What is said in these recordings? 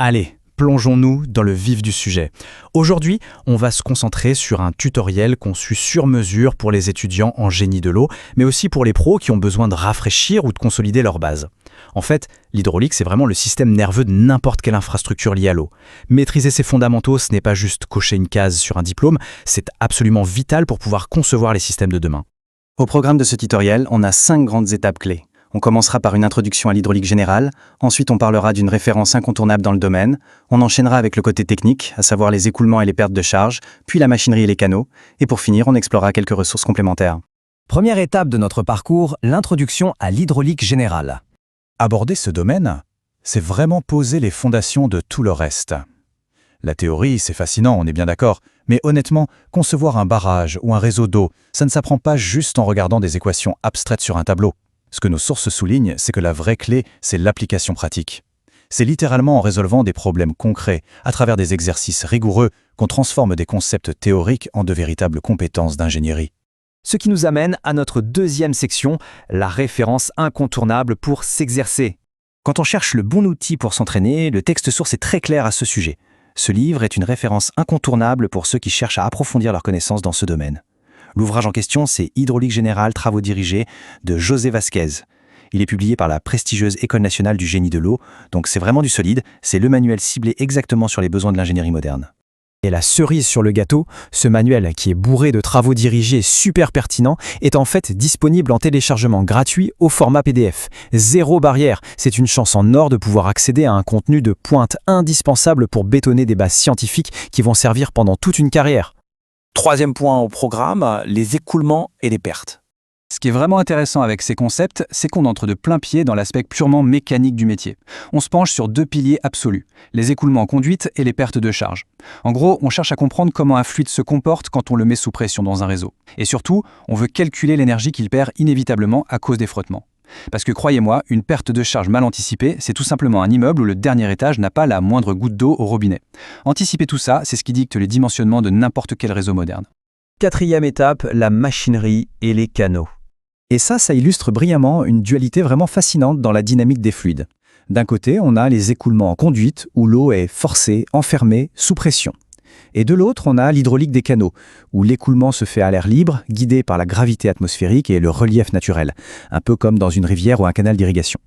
Allez, plongeons-nous dans le vif du sujet. Aujourd'hui, on va se concentrer sur un tutoriel conçu sur mesure pour les étudiants en génie de l'eau, mais aussi pour les pros qui ont besoin de rafraîchir ou de consolider leur base. En fait, l'hydraulique, c'est vraiment le système nerveux de n'importe quelle infrastructure liée à l'eau. Maîtriser ses fondamentaux, ce n'est pas juste cocher une case sur un diplôme, c'est absolument vital pour pouvoir concevoir les systèmes de demain. Au programme de ce tutoriel, on a 5 grandes étapes clés. On commencera par une introduction à l'hydraulique générale, ensuite on parlera d'une référence incontournable dans le domaine, on enchaînera avec le côté technique, à savoir les écoulements et les pertes de charge, puis la machinerie et les canaux, et pour finir, on explorera quelques ressources complémentaires. Première étape de notre parcours, l'introduction à l'hydraulique générale. Aborder ce domaine, c'est vraiment poser les fondations de tout le reste. La théorie, c'est fascinant, on est bien d'accord, mais honnêtement, concevoir un barrage ou un réseau d'eau, ça ne s'apprend pas juste en regardant des équations abstraites sur un tableau. Ce que nos sources soulignent, c'est que la vraie clé, c'est l'application pratique. C'est littéralement en résolvant des problèmes concrets, à travers des exercices rigoureux, qu'on transforme des concepts théoriques en de véritables compétences d'ingénierie. Ce qui nous amène à notre deuxième section, la référence incontournable pour s'exercer. Quand on cherche le bon outil pour s'entraîner, le texte source est très clair à ce sujet. Ce livre est une référence incontournable pour ceux qui cherchent à approfondir leurs connaissances dans ce domaine. L'ouvrage en question, c'est Hydraulique générale, travaux dirigés de José Vasquez. Il est publié par la prestigieuse École nationale du génie de l'eau, donc c'est vraiment du solide, c'est le manuel ciblé exactement sur les besoins de l'ingénierie moderne. Et la cerise sur le gâteau, ce manuel qui est bourré de travaux dirigés super pertinents est en fait disponible en téléchargement gratuit au format PDF. Zéro barrière, c'est une chance en or de pouvoir accéder à un contenu de pointe indispensable pour bétonner des bases scientifiques qui vont servir pendant toute une carrière. Troisième point au programme, les écoulements et les pertes. Ce qui est vraiment intéressant avec ces concepts, c'est qu'on entre de plein pied dans l'aspect purement mécanique du métier. On se penche sur deux piliers absolus, les écoulements en conduite et les pertes de charge. En gros, on cherche à comprendre comment un fluide se comporte quand on le met sous pression dans un réseau. Et surtout, on veut calculer l'énergie qu'il perd inévitablement à cause des frottements. Parce que croyez-moi, une perte de charge mal anticipée, c'est tout simplement un immeuble où le dernier étage n'a pas la moindre goutte d'eau au robinet. Anticiper tout ça, c'est ce qui dicte les dimensionnements de n'importe quel réseau moderne. Quatrième étape, la machinerie et les canaux. Et ça illustre brillamment une dualité vraiment fascinante dans la dynamique des fluides. D'un côté, on a les écoulements en conduite, où l'eau est forcée, enfermée, sous pression. Et de l'autre, on a l'hydraulique des canaux, où l'écoulement se fait à l'air libre, guidé par la gravité atmosphérique et le relief naturel, un peu comme dans une rivière ou un canal d'irrigation.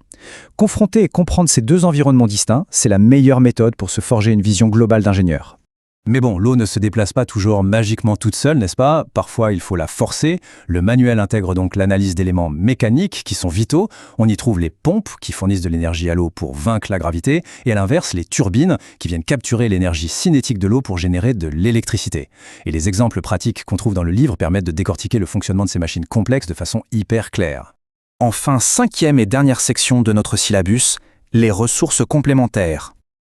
Confronter et comprendre ces deux environnements distincts, c'est la meilleure méthode pour se forger une vision globale d'ingénieur. Mais bon, l'eau ne se déplace pas toujours magiquement toute seule, n'est-ce pas? Parfois, il faut la forcer. Le manuel intègre donc l'analyse d'éléments mécaniques qui sont vitaux. On y trouve les pompes qui fournissent de l'énergie à l'eau pour vaincre la gravité, et à l'inverse, les turbines qui viennent capturer l'énergie cinétique de l'eau pour générer de l'électricité. Et les exemples pratiques qu'on trouve dans le livre permettent de décortiquer le fonctionnement de ces machines complexes de façon hyper claire. Enfin, cinquième et dernière section de notre syllabus, les ressources complémentaires.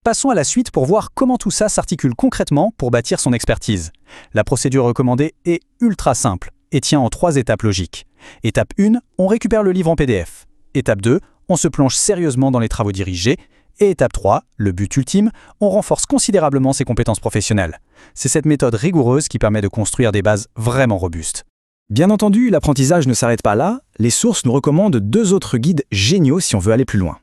Passons à la suite pour voir comment tout ça s'articule concrètement pour bâtir son expertise. La procédure recommandée est ultra simple et tient en 3 étapes logiques. Étape 1, on récupère le livre en PDF. Étape 2, on se plonge sérieusement dans les travaux dirigés. Et étape 3, le but ultime, on renforce considérablement ses compétences professionnelles. C'est cette méthode rigoureuse qui permet de construire des bases vraiment robustes. Bien entendu, l'apprentissage ne s'arrête pas là. Les sources nous recommandent 2 autres guides géniaux si on veut aller plus loin.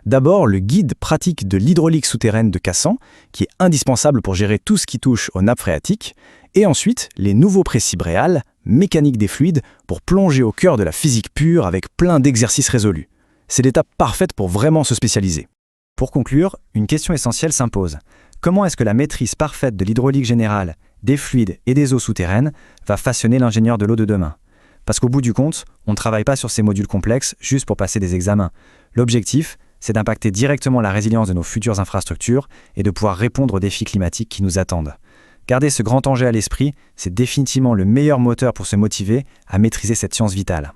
D'abord, le guide pratique de l'hydraulique souterraine de Cassan, qui est indispensable pour gérer tout ce qui touche aux nappes phréatiques, et ensuite, les nouveaux précis Bréal, mécanique des fluides, pour plonger au cœur de la physique pure avec plein d'exercices résolus. C'est l'étape parfaite pour vraiment se spécialiser. Pour conclure, une question essentielle s'impose. Comment est-ce que la maîtrise parfaite de l'hydraulique générale, des fluides et des eaux souterraines va façonner l'ingénieur de l'eau de demain? Parce qu'au bout du compte, on ne travaille pas sur ces modules complexes juste pour passer des examens. L'objectif, c'est d'impacter directement la résilience de nos futures infrastructures et de pouvoir répondre aux défis climatiques qui nous attendent. Garder ce grand enjeu à l'esprit, c'est définitivement le meilleur moteur pour se motiver à maîtriser cette science vitale.